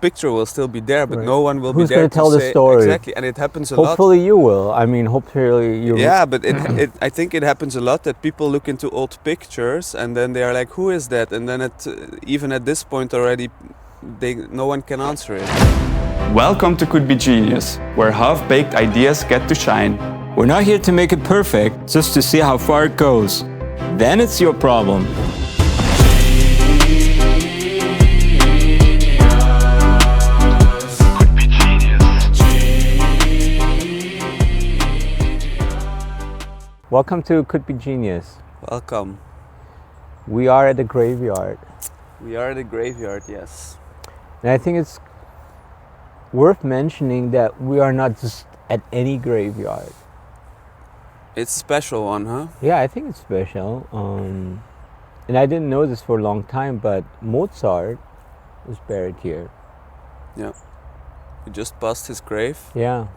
picture will still be there, but no one will Who's be there going to tell the say, story? Exactly, and it happens a lot. Hopefully you will. I mean, hopefully you. Yeah, but I think it happens a lot that people look into old pictures and then they are like, "Who is that?" And then even at this point already, no one can answer it. Welcome to Could Be Genius, where half-baked ideas get to shine. We're not here to make it perfect, just to see how far it goes. Then it's your problem. Welcome to Could Be Genius. Welcome. We are at the graveyard. We are at the graveyard, yes. And I think it's worth mentioning that we are not just at any graveyard. It's a special one, huh? Yeah, I think it's special. And I didn't know this for a long time, but Mozart was buried here. Yeah. We just passed his grave. Yeah.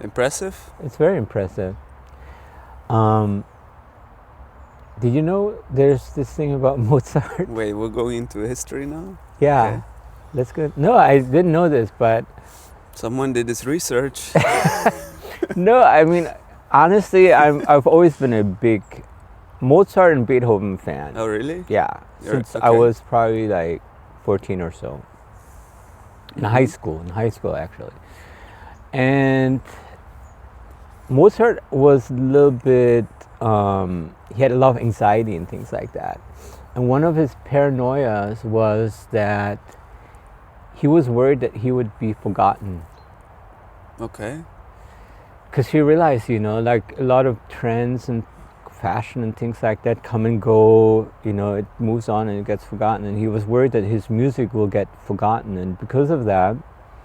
Impressive? It's very impressive. Did you know there's this thing about Mozart? Wait, we're going into history now? Yeah. Okay. Let's go. No, I didn't know this, but... Someone did this research. No, I mean, honestly, I've always been a big Mozart and Beethoven fan. Oh, really? Yeah, since I was probably like 14 or so. In high school actually. And Mozart was a little bit, he had a lot of anxiety and things like that. And one of his paranoias was that he was worried that he would be forgotten. Okay. Because he realized, like a lot of trends and fashion and things like that come and go, it moves on and it gets forgotten. And he was worried that his music will get forgotten. And because of that...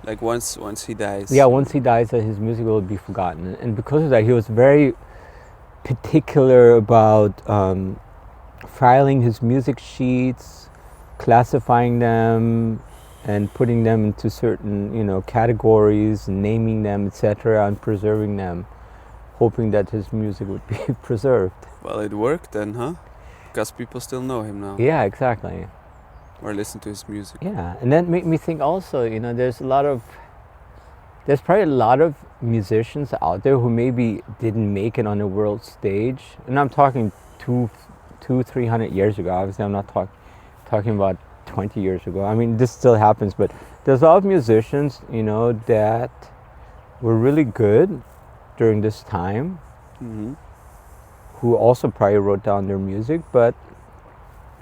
Like once he dies? Yeah, once he dies, that his music will be forgotten. And because of that, he was very particular about filing his music sheets, classifying them, and putting them into certain, categories, and naming them, etc., and preserving them, hoping that his music would be preserved. Well, it worked then, huh? Because people still know him now. Yeah, exactly. Or listen to his music. Yeah, and that made me think also, there's probably a lot of musicians out there who maybe didn't make it on the world stage. And I'm talking 300 years ago. Obviously, I'm not talking about 20 years ago. I mean, this still happens, but there's a lot of musicians, that were really good during this time, who also probably wrote down their music, but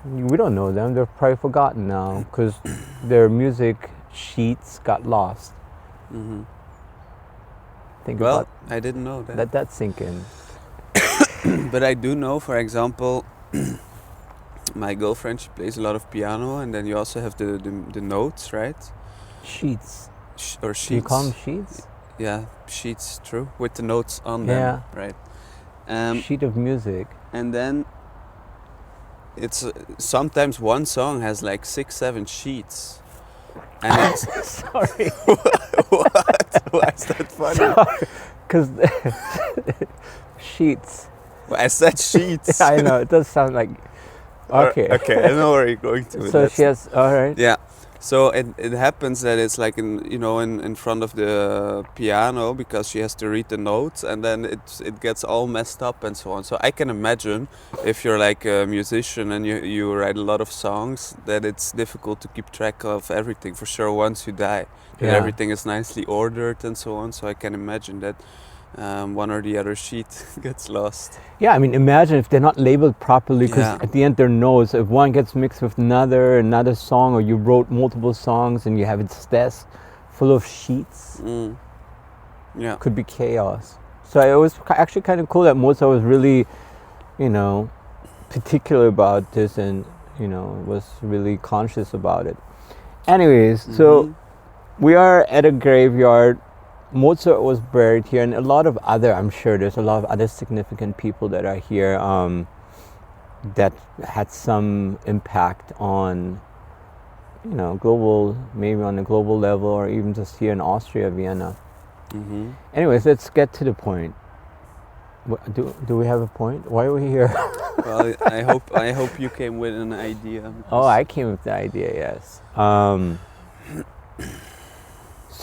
we don't know them. They're probably forgotten now because their music sheets got lost. Think about I didn't know that. Let that sink in. But I do know, for example, my girlfriend, she plays a lot of piano, and then you also have the notes, right? Sheets. Or sheets. Do you call them sheets? Yeah, sheets, true. With the notes on them, right? Sheet of music. And then it's sometimes one song has like 6-7 sheets. And it's Sorry. What? Why is that funny? Because sheets. Well, I said sheets. I know, it does sound like... Okay. Okay, I know where you're going to. So she has... Alright. Yeah. So it happens that it's like in front of the piano, because she has to read the notes, and then it gets all messed up and so on. So I can imagine if you're like a musician and you write a lot of songs, that it's difficult to keep track of everything for sure once you die. And everything is nicely ordered and so on. So I can imagine that one or the other sheet gets lost. Yeah, I mean, imagine if they're not labeled properly, because at the end they're notes. If one gets mixed with another song, or you wrote multiple songs and you have its desk full of sheets, could be chaos. So it was actually kind of cool that Mozart was really, particular about this, and was really conscious about it. Anyways, so we are at a graveyard. Mozart was buried here, and I'm sure there's a lot of other significant people that are here that had some impact on, maybe on a global level, or even just here in Austria, Vienna. Anyways, let's get to the point. Do we have a point? Why are we here? Well, I hope you came with an idea. Oh, I came with the idea, yes.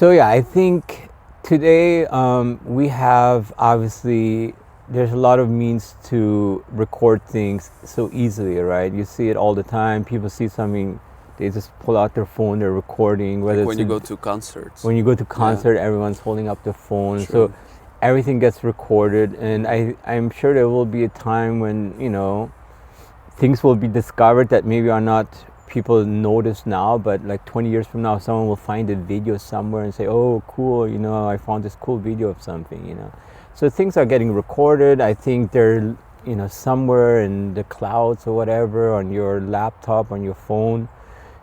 So yeah, I think today we have obviously there's a lot of means to record things so easily, right? You see it all the time. People see something, they just pull out their phone, they're recording. Whether Like when it's you go to concerts. when you go to concert, everyone's holding up their phone. True. So everything gets recorded, and I'm sure there will be a time when, you know, things will be discovered that maybe are not people notice now, but like 20 years from now, someone will find a video somewhere and say, oh, cool, you know, I found this cool video of something, you know. So things are getting recorded. I think they're, you know, somewhere in the clouds or whatever, on your laptop, on your phone.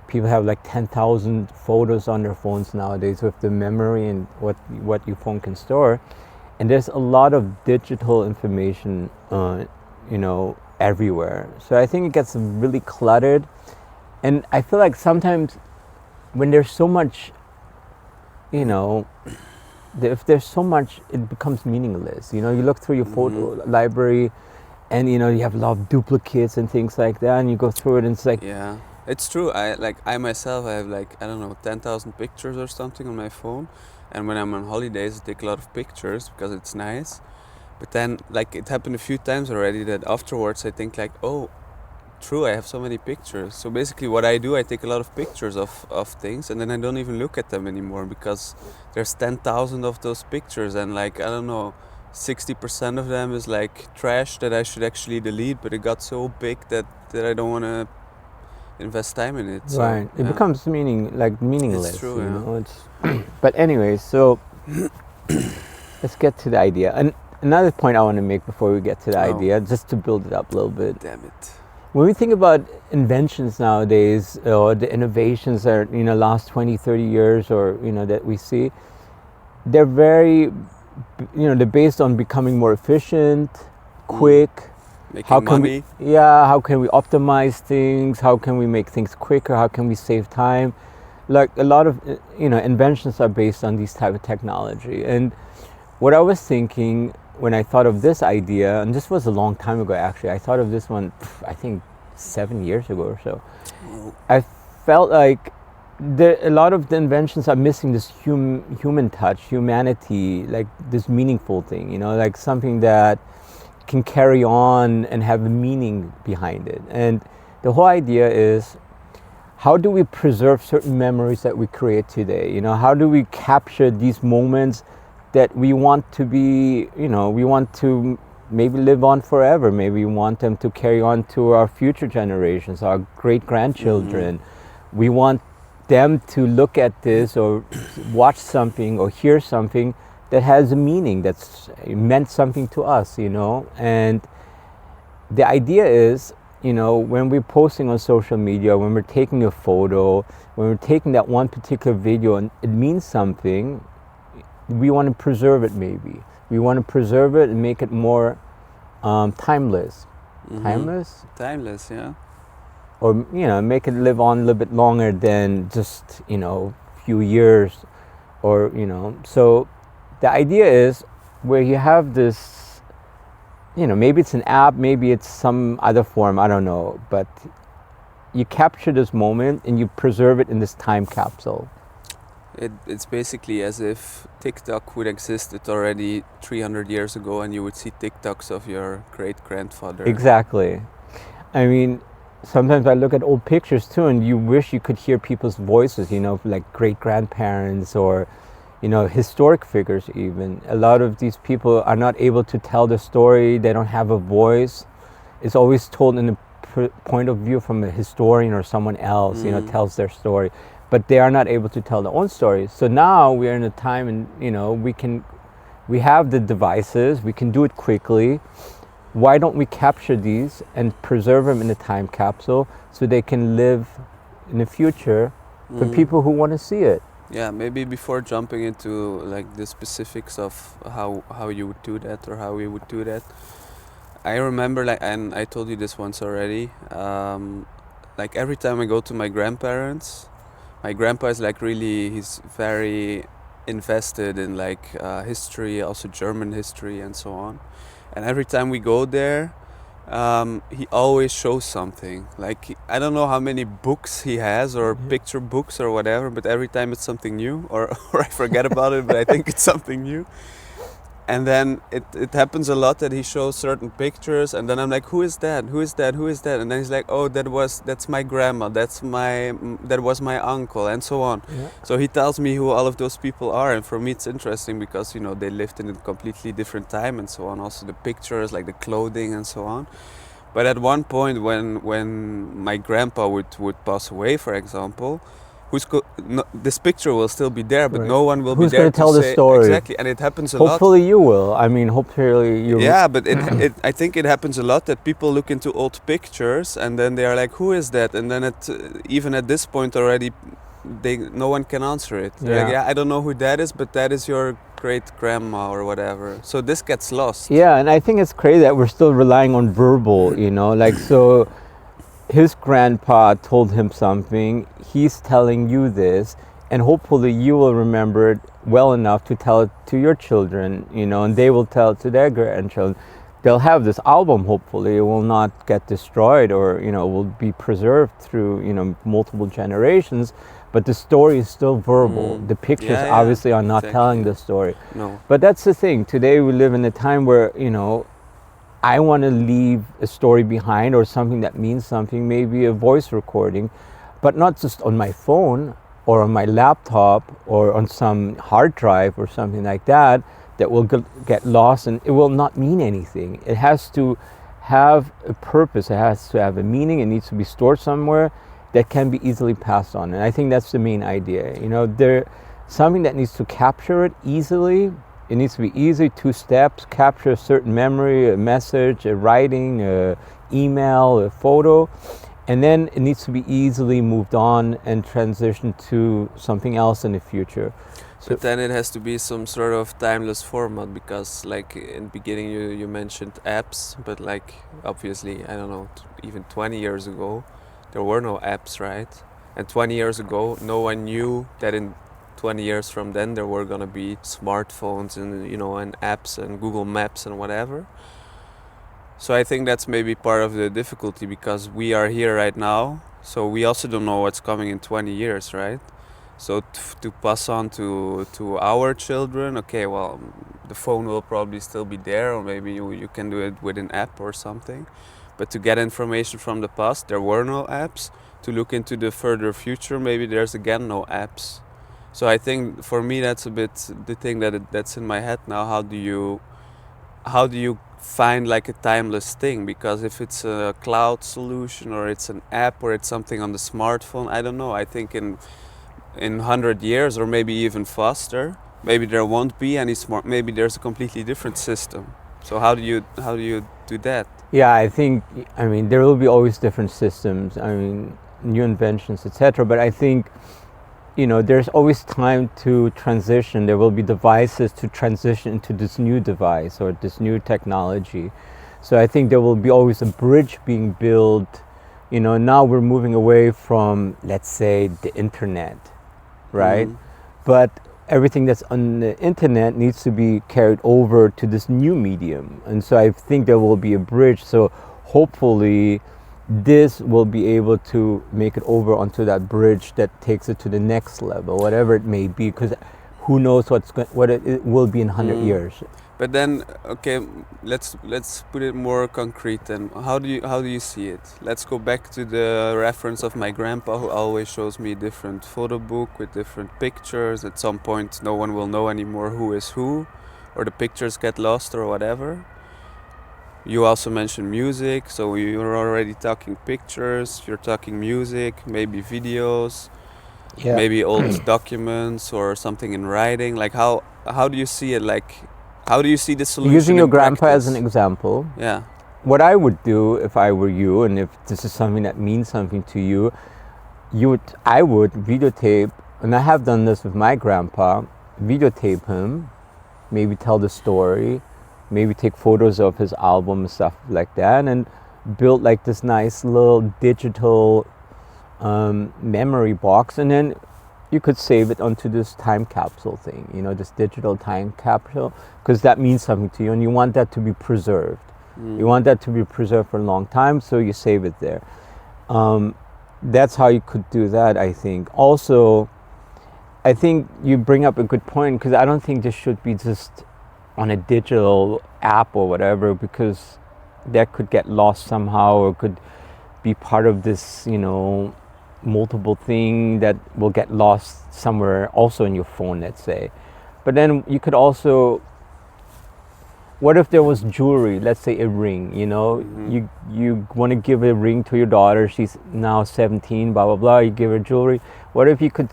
People have like 10,000 photos on their phones nowadays with the memory and what your phone can store. And there's a lot of digital information, you know, everywhere. So I think it gets really cluttered. And I feel like sometimes when there's so much, you know, if there's so much, it becomes meaningless. You know, you look through your photo library and, you know, you have a lot of duplicates and things like that, and you go through it and it's like, Yeah, it's true. I myself, I have like, I don't know, 10,000 pictures or something on my phone. And when I'm on holidays, I take a lot of pictures because it's nice. But then, like, it happened a few times already that afterwards I think like, oh, true, I have so many pictures. So basically what I do, I take a lot of pictures of things, and then I don't even look at them anymore because there's 10,000 of those pictures, and like, I don't know, 60% of them is like trash that I should actually delete, but it got so big that I don't want to invest time in it. So, right. It yeah. becomes meaningless. It's true, you yeah. know, it's but anyway, so let's get to the idea. And another point I want to make before we get to the Oh. idea, just to build it up a little bit. Damn it. When we think about inventions nowadays, or the innovations that, you know, last 20, 30 years, or, you know, that we see, they're very, you know, they're based on becoming more efficient, quick. Making How can money. how can we optimize things? How can we make things quicker? How can we save time? Like a lot of, you know, inventions are based on these type of technology. And what I was thinking when I thought of this idea, and this was a long time ago actually, I thought of this one, I think 7 years ago or so. I felt like a lot of the inventions are missing this human touch, humanity, like this meaningful thing, you know, like something that can carry on and have a meaning behind it. And the whole idea is, how do we preserve certain memories that we create today? You know, how do we capture these moments that we want to be, you know, we want to maybe live on forever. Maybe we want them to carry on to our future generations, our great grandchildren. We want them to look at this or watch something or hear something that has a meaning, that's meant something to us, you know. And the idea is, you know, when we're posting on social media, when we're taking a photo, when we're taking that one particular video and it means something, we want to preserve it maybe. We want to preserve it and make it more timeless. Timeless? Timeless, yeah. Or, you know, make it live on a little bit longer than just, you know, few years or, you know. So the idea is where you have this, you know, maybe it's an app, maybe it's some other form, I don't know, but you capture this moment and you preserve it in this time capsule. It's basically as if TikTok would existed already 300 years ago and you would see TikToks of your great-grandfather. Exactly. I mean, sometimes I look at old pictures too and you wish you could hear people's voices, you know, like great-grandparents or, you know, historic figures even. A lot of these people are not able to tell the story, they don't have a voice. It's always told in a point of view from a historian or someone else, you know, tells their story. But they are not able to tell their own stories. So now we are in a time, and you know, we have the devices, we can do it quickly. Why don't we capture these and preserve them in a time capsule so they can live in the future for people who want to see it? Yeah, maybe before jumping into like the specifics of how you would do that or how we would do that, I remember, like, and I told you this once already, like every time I go to my grandparents, my grandpa is like really, he's very invested in like history, also German history and so on. And every time we go there, he always shows something. Like I don't know how many books he has or picture books or whatever, but every time it's something new, or or I forget about it, but I think it's something new. And then it happens a lot that he shows certain pictures, and then I'm like, who is that? Who is that? Who is that? And then he's like, oh, that's my grandma. That was my uncle, and so on. Yeah. So he tells me who all of those people are, and for me it's interesting because they lived in a completely different time and so on. Also the pictures, like the clothing and so on. But at one point, when my grandpa would pass away, for example, this picture will still be there, but Right. no one will Who's be there gonna tell the say, story? exactly, and it happens a lot. Hopefully you will. I mean, hopefully you. Yeah, but I think it happens a lot that people look into old pictures and then they are like, who is that? And then even at this point already, no one can answer it. They're like, Yeah. yeah, I don't know who that is, but that is your great grandma or whatever. So this gets lost. Yeah, and I think it's crazy that we're still relying on verbal, like so his grandpa told him something, he's telling you this, and hopefully you will remember it well enough to tell it to your children, and they will tell it to their grandchildren. They'll have this album, hopefully it will not get destroyed, or will be preserved through multiple generations, but the story is still verbal. The pictures Yeah, obviously are not exactly. telling the story. No. But that's the thing. Today we live in a time where, I want to leave a story behind or something that means something, maybe a voice recording, but not just on my phone or on my laptop or on some hard drive or something like that will get lost and it will not mean anything. It has to have a purpose. It has to have a meaning. It needs to be stored somewhere that can be easily passed on. And I think that's the main idea. Something that needs to capture it easily. It needs to be easy, 2 steps, capture a certain memory, a message, a writing, a email, a photo, and then it needs to be easily moved on and transitioned to something else in the future. But then it has to be some sort of timeless format because, like in the beginning, you mentioned apps, but like obviously, I don't know, even 20 years ago, there were no apps, right? And 20 years ago, no one knew that in 20 years from then there were gonna be smartphones and and apps and Google Maps and whatever. So I think that's maybe part of the difficulty because we are here right now, so we also don't know what's coming in 20 years, right? So to pass on to our children, okay, well, the phone will probably still be there, or maybe you can do it with an app or something. But to get information from the past, there were no apps. To look into the further future, maybe there's again no apps. So I think for me that's a bit the thing that's in my head now. How do you find like a timeless thing? Because if it's a cloud solution or it's an app or it's something on the smartphone, I don't know. I think in 100 years or maybe even faster, maybe there won't be any maybe there's a completely different system. So how do you do that? Yeah, I mean, there will be always different systems. I mean, new inventions, etc. But I think there's always time to transition. There will be devices to transition into this new device or this new technology. So I think there will be always a bridge being built. Now we're moving away from, let's say, the internet, right? But everything that's on the internet needs to be carried over to this new medium. And so I think there will be a bridge. So hopefully this will be able to make it over onto that bridge that takes it to the next level, whatever it may be, because who knows what it will be in 100 years. But then, okay, let's put it more concrete. Then, how do you see it? Let's go back to the reference of my grandpa, who always shows me a different photo book with different pictures. At some point, no one will know anymore who is who, or the pictures get lost or whatever. You also mentioned music, so you're already talking pictures. You're talking music, maybe videos, maybe old documents or something in writing. Like how do you see it? Like, how do you see the solution? Using your in grandpa as practice? an example. Yeah. What I would do if I were you, and if this is something that means something to you, I would videotape, and I have done this with my grandpa, videotape him, maybe tell the story, maybe take photos of his album and stuff like that, and build like this nice little digital memory box, and then you could save it onto this time capsule thing, this digital time capsule, because that means something to you and you want that to be preserved. You want that to be preserved for a long time, so you save it there. That's how you could do that, I think. Also, I think you bring up a good point, because I don't think this should be just on a digital app or whatever, because that could get lost somehow, or could be part of this, multiple thing that will get lost somewhere also in your phone, let's say. But then you could also, what if there was jewelry, let's say a ring, you want to give a ring to your daughter, she's now 17, blah, blah, blah, you give her jewelry. What if you could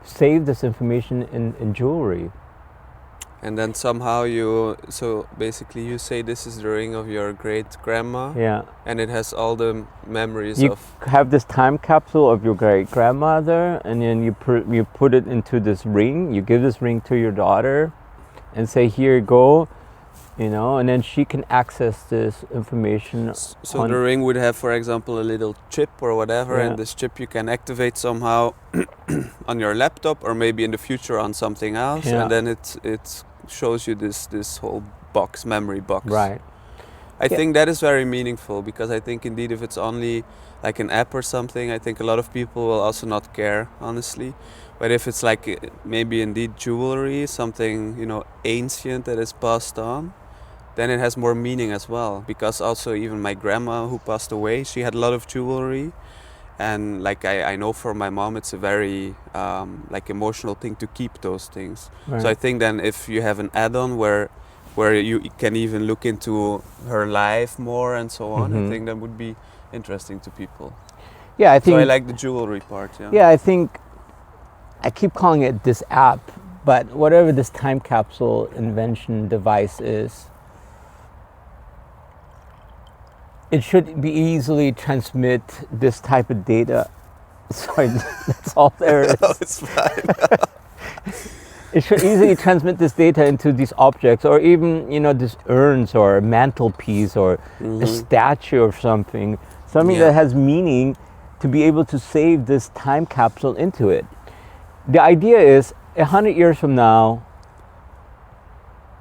save this information in jewelry? And then somehow so basically you say this is the ring of your great grandma. Yeah. And it has all the memories You of. have this time capsule of your great grandmother, and then you put it into this ring. You give this ring to your daughter, and say, "Here you go," and then she can access this information. So the ring would have, for example, a little chip or whatever, Yeah. and this chip you can activate somehow on your laptop, or maybe in the future on something else, Yeah. and then it shows you this whole memory box. Right. I Yeah. think that is very meaningful, because I think indeed if it's only like an app or something, I think a lot of people will also not care, honestly. But if it's like maybe indeed jewelry, something ancient that is passed on, then it has more meaning as well. Because also even my grandma who passed away, she had a lot of jewelry, and like I know for my mom it's a very like emotional thing to keep those things. Right. So I think then if you have an add-on where you can even look into her life more and so on, I think that would be interesting to people. Yeah, I think. So I like the jewelry part. Yeah. Yeah, I think I keep calling it this app, but whatever this time capsule invention device is, it should be easily transmit this type of data. Sorry, that's all there is. No, it's fine. It should easily transmit this data into these objects, or even these urns or a mantelpiece or a statue or something Yeah. that has meaning, to be able to save this time capsule into it. The idea is 100 years from now,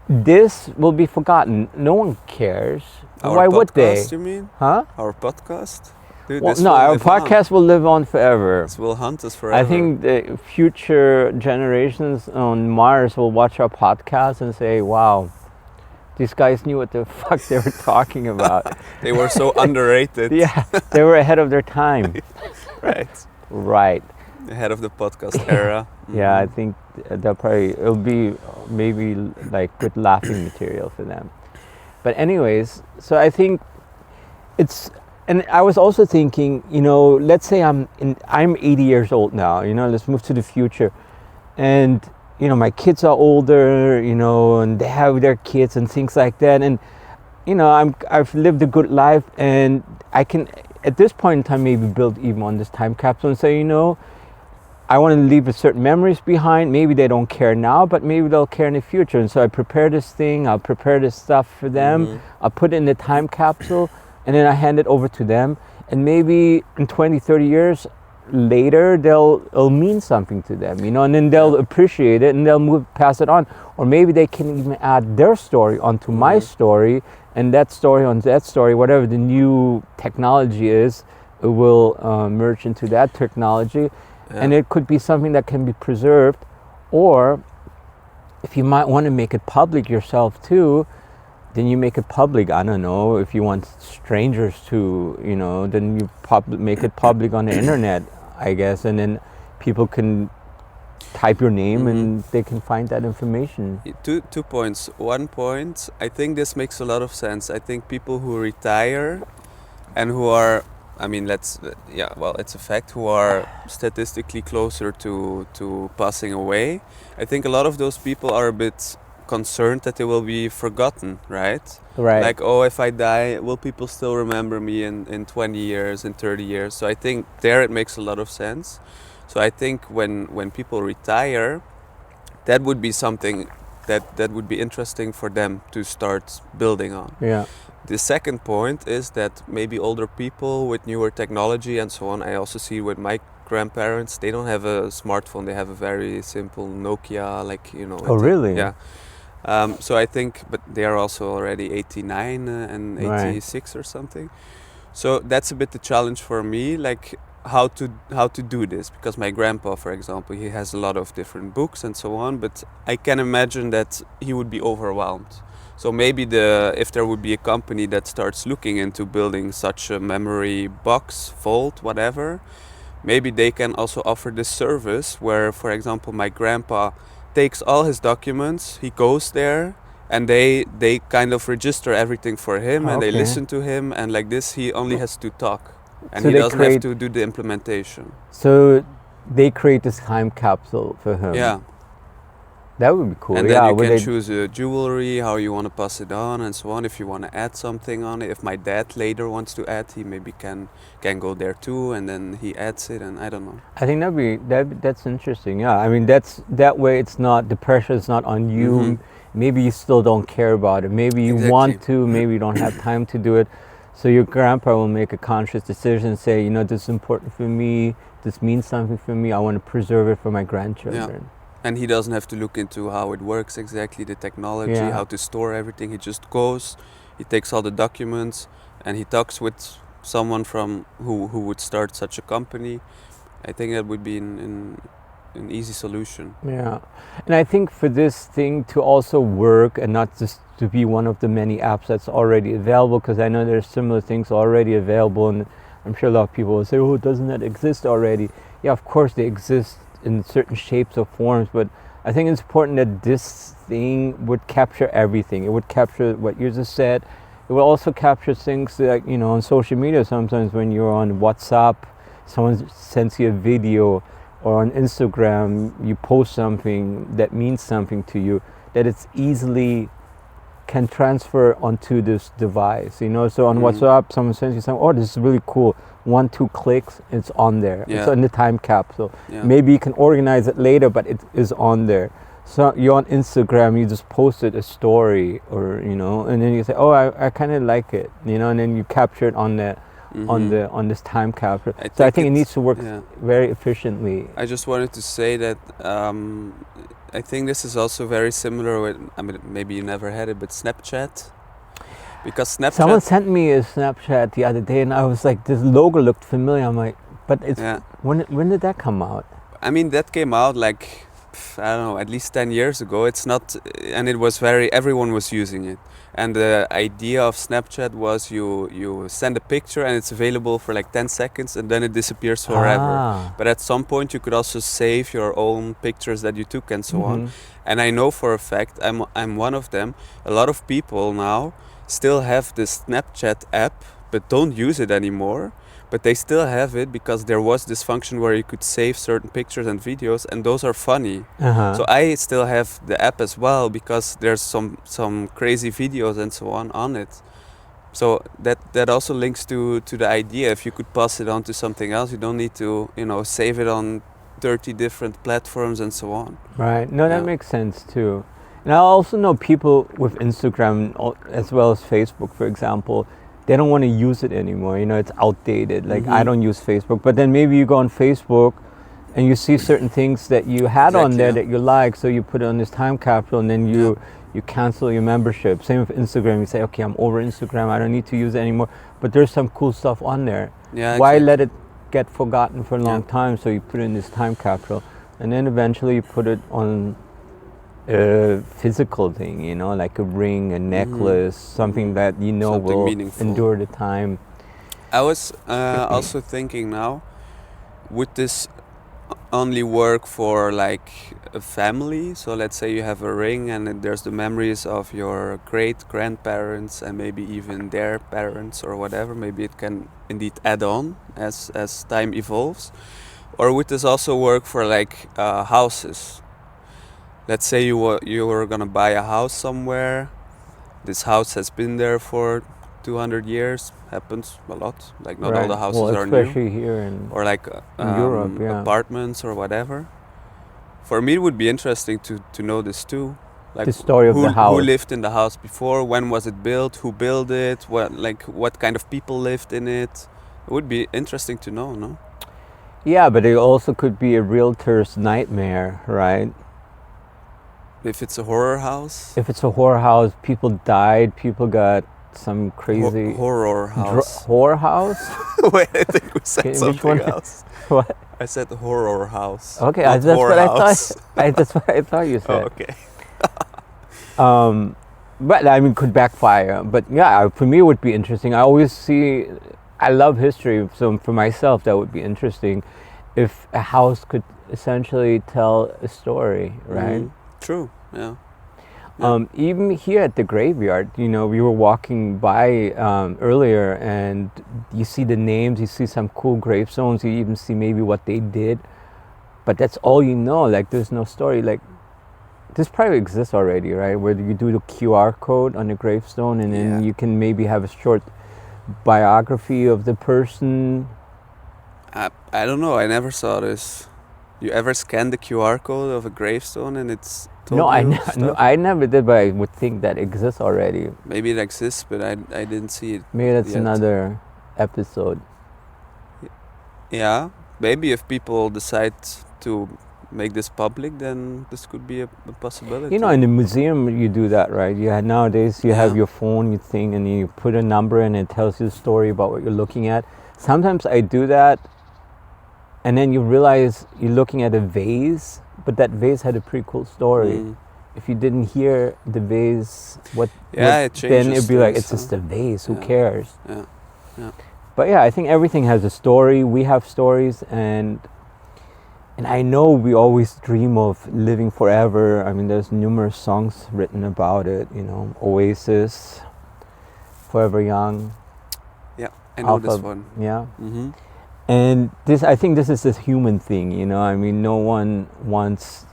this will be forgotten. No one cares. Our Why would they? podcast, you mean? Huh? Our podcast? Dude, Well, this no, will our live on. podcast will live on forever. This will hunt us forever. I think the future generations on Mars will watch our podcast and say, wow, these guys knew what the fuck they were talking about. they were so underrated. Yeah, they were ahead of their time. Right. Right. Ahead of the podcast era. Yeah, I think it'll be maybe like good laughing material for them. But anyways, so I think and I was also thinking, let's say I'm 80 years old now, let's move to the future. And, my kids are older, and they have their kids and things like that. And, I've lived a good life, and I can, at this point in time, maybe build even on this time capsule and say, I want to leave certain memories behind. Maybe they don't care now, but maybe they'll care in the future. And so I prepare this thing, I'll prepare this stuff for them, I'll put it in the time capsule, and then I hand it over to them. And maybe in 20, 30 years later, it'll mean something to them, and then they'll appreciate it and they'll pass it on. Or maybe they can even add their story onto my story, and that story on that story, whatever the new technology is, it will merge into that technology. Yeah. And it could be something that can be preserved. Or if you might want to make it public yourself too, then you make it public. I don't know, if you want strangers to, then you make it public on the internet, I guess, and then people can type your name and they can find that information. Two points. One point, I think this makes a lot of sense. I think people who retire and who are, it's a fact, who are statistically closer to passing away, I think a lot of those people are a bit concerned that they will be forgotten, right? Right. Like, oh, if I die, will people still remember me in 20 years, in 30 years? So I think there it makes a lot of sense. So I think when people retire, that would be something that would be interesting for them to start building on. Yeah. The second point is that maybe older people with newer technology and so on, I also see with my grandparents, they don't have a smartphone, they have a very simple Nokia, Oh, really? Yeah. So I think, but they are also already 89 and Right. 86 or something. So that's a bit the challenge for me, like how to do this, because my grandpa, for example, he has a lot of different books and so on, but I can imagine that he would be overwhelmed. So maybe if there would be a company that starts looking into building such a memory box, vault, whatever, maybe they can also offer this service where, for example, my grandpa takes all his documents, he goes there, and they kind of register everything for him, and they Okay. listen to him, and like this he only has to talk, and So he they doesn't have create- to do the implementation. So they create this time capsule for him. Yeah, That would be cool. and yeah. then you would can they- choose jewelry, how you want to pass it on, and so on. If you want to add something on it, if my dad later wants to add, he maybe can go there too, and then he adds it, and I don't know. I think that's interesting. Yeah, I mean that way it's not, the pressure is not on you. Mhm. Maybe you still don't care about it. Maybe you Exactly. want to. Maybe you don't have time to do it. So your grandpa will make a conscious decision, and say, this is important for me. This means something for me. I want to preserve it for my grandchildren. And he doesn't have to look into how it works exactly, the technology, Yeah. how to store everything. He just goes, he takes all the documents, and he talks with someone from who would start such a company. I think that would be an easy solution. Yeah, and I think for this thing to also work and not just to be one of the many apps that's already available, because I know there's similar things already available, and I'm sure a lot of people will say, oh, doesn't that exist already? Yeah, of course they exist in certain shapes or forms, but I think it's important that this thing would capture everything. It would capture what you just said. It will also capture things like, on social media, sometimes when you're on WhatsApp, someone sends you a video, or on Instagram, you post something that means something to you, that it's easily can transfer onto this device, So on WhatsApp, someone sends you something, oh, this is really cool. 1-2 clicks, it's on there. It's Yeah. in the time capsule. Yeah. Maybe you can organize it later, but it is on there. So you're on Instagram, you just posted a story, or and then you say, oh, I kind of like it, and then you capture it on the on this time capsule. So I think it it's- needs to work yeah. very efficiently. I just wanted to say that I think this is also very similar with, I mean, maybe you never had it, but Snapchat. Because Snapchat, Someone sent me a Snapchat the other day, and I was like, this logo looked familiar. I'm like, but it's yeah, when did that come out? I mean, that came out like, I don't know, at least 10 years ago. It's not, and it was everyone was using it. And the idea of Snapchat was you send a picture and it's available for like 10 seconds and then it disappears forever. Ah. But at some point you could also save your own pictures that you took and so on. Mhm. And I know for a fact, I'm one of them. A lot of people now still have this Snapchat app but don't use it anymore. But they still have it because there was this function where you could save certain pictures and videos, and those are funny. Uh-huh. So I still have the app as well because there's some crazy videos and so on it. So that also links to the idea. If you could pass it on to something else, you don't need to save it on 30 different platforms and so on. Right. No, that Yeah. makes sense too. And I also know people with Instagram as well as Facebook, for example, they don't want to use it anymore. It's outdated. Like I don't use Facebook, but then maybe you go on Facebook and you see certain things that you had on Exactly, there yeah. that you like, so you put it on this time capsule, and then you cancel your membership. Same with Instagram. You say, okay, I'm over Instagram. I don't need to use it anymore. But there's some cool stuff on there. Yeah. Why exactly. let it get forgotten for a long Yeah. time? So you put it in this time capsule, and then eventually you put it on a physical thing, like a ring, a necklace, something that Something will meaningful. endure the time. I was also thinking now, would this only work for like a family? So let's say you have a ring and then there's the memories of your great grandparents and maybe even their parents or whatever. Maybe it can indeed add on as time evolves. Or would this also work for like houses? Let's say you were gonna buy a house somewhere. This house has been there for 200 years. Happens a lot. Like not all Right. the houses well, are new. especially here in Or like Europe, yeah. apartments or whatever. For me, it would be interesting to know this too. Like the story of who, the house. who lived in the house before? When was it built? Who built it? What kind of people lived in it? It would be interesting to know, no? Yeah, but it also could be a realtor's nightmare, right? If it's a horror house. If it's a horror house, people died, people got some crazy... Horror house. Horror house? Wait, I think we said Okay, which something one? else. What? I said horror house. Okay, not that's what I whorehouse. thought. That's what I thought you said. Oh, okay. But I mean, could backfire. But yeah, for me, it would be interesting. I love history, so for myself, that would be interesting if a house could essentially tell a story, right? True. Yeah. Even here at the graveyard, we were walking by earlier, and you see the names, you see some cool gravestones, you even see maybe what they did, but that's all you know. Like, there's no story. Like, this probably exists already, right? Where you do the QR code on the gravestone, and then you can maybe have a short biography of the person. I don't know. I never saw this. You ever scan the QR code of a gravestone and it's told No, you stuff? I never did, but I would think that exists already. Maybe it exists, but I didn't see it. Maybe that's yet. another episode. Yeah, maybe if people decide to make this public, then this could be a possibility. In the museum you do that, right? Nowadays you have Yeah. your phone, you think, and you put a number and it tells you a story about what you're looking at. Sometimes I do that, and then you realize you're looking at a vase, but that vase had a pretty cool story. If you didn't hear the vase, it changes then it'd be like, things, it's just huh? a vase, who Yeah. cares? Yeah. But yeah, I think everything has a story. We have stories, and I know we always dream of living forever. I mean, there's numerous songs written about it, Oasis, Forever Young. Yeah, I know this Alpha- one. Yeah. Mm-hmm. And I think this is a human thing, I mean, no one wants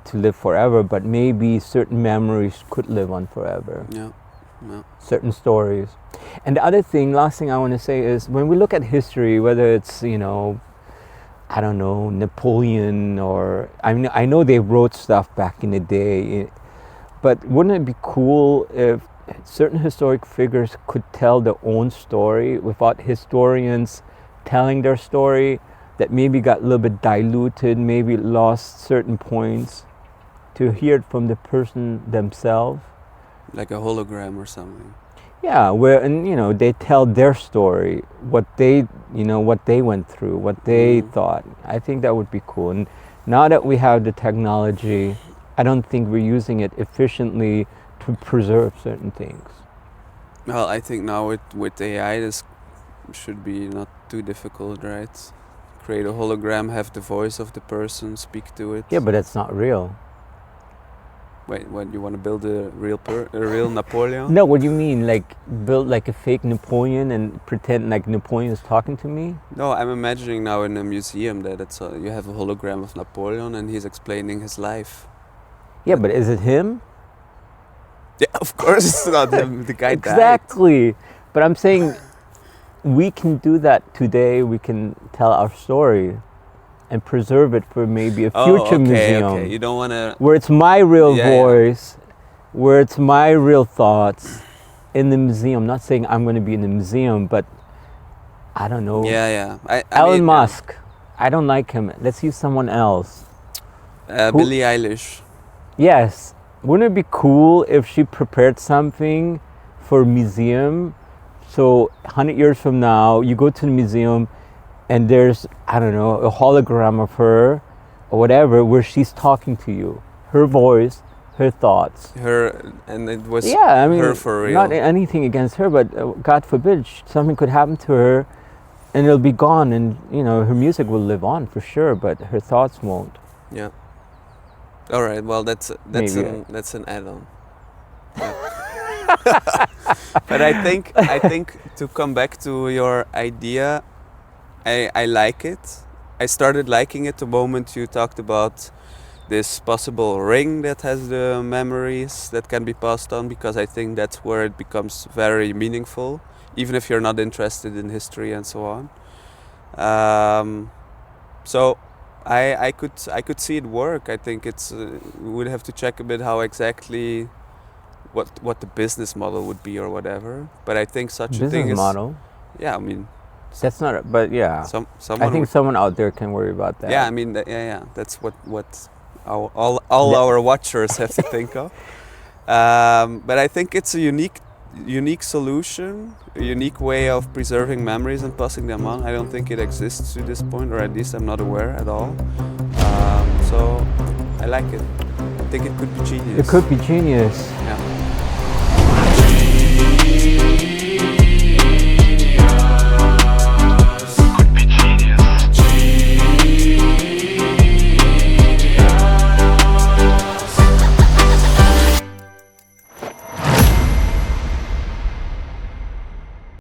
to live forever, but maybe certain memories could live on forever. Yeah. Certain stories. And the other thing, last thing I want to say is, when we look at history, whether it's, I don't know, Napoleon, or I know they wrote stuff back in the day, but wouldn't it be cool if certain historic figures could tell their own story without historians telling their story, that maybe got a little bit diluted, maybe lost certain points, to hear it from the person themselves? Like a hologram or something. Yeah, they tell their story, what they went through, what they thought. I think that would be cool. And now that we have the technology, I don't think we're using it efficiently to preserve certain things. Well, I think now with AI, this should be not too difficult, right? Create a hologram, have the voice of the person, speak to it. Yeah, but that's not real. Wait, what, you want to build a real Napoleon? No, what do you mean? Like, build like a fake Napoleon and pretend like Napoleon is talking to me? No, I'm imagining now in a museum that you have a hologram of Napoleon and he's explaining his life. Yeah, but is it him? Yeah, of course it's not him. The guy died. Exactly. But I'm saying we can do that today. We can tell our story and preserve it for maybe a future museum. Okay. You don't want to... Where it's my real Yeah, voice, where it's my real thoughts in the museum. I'm not saying I'm going to be in the museum, but I don't know. Yeah. I Elon mean, Musk. I don't like him. Let's use someone else. Billie Eilish. Yes. Wouldn't it be cool if she prepared something for a museum? So 100 years from now, you go to the museum and there's, I don't know, a hologram of her or whatever, where she's talking to you. Her voice, her thoughts. And it was her for real. Not anything against her, but God forbid, something could happen to her and it'll be gone, and her music will live on for sure, but her thoughts won't. Yeah. All right. Well, that's Maybe. that's an add-on. Yeah. But I think to come back to your idea, I like it. I started liking it the moment you talked about this possible ring that has the memories that can be passed on, because I think that's where it becomes very meaningful, even if you're not interested in history and so on. So I could see it work. I think it's we would have to check a bit how exactly what the business model would be or whatever. But I think such a thing Business is model? Yeah, I mean, That's not, but yeah. someone I think would, someone out there can worry about that. yeah, I mean, yeah, that's what all our watchers have to think of. But I think it's a unique solution, a unique way of preserving memories and passing them on. I don't think it exists to this point, or at least I'm not aware at all. So I like it. I think it could be genius. It could be genius. Yeah.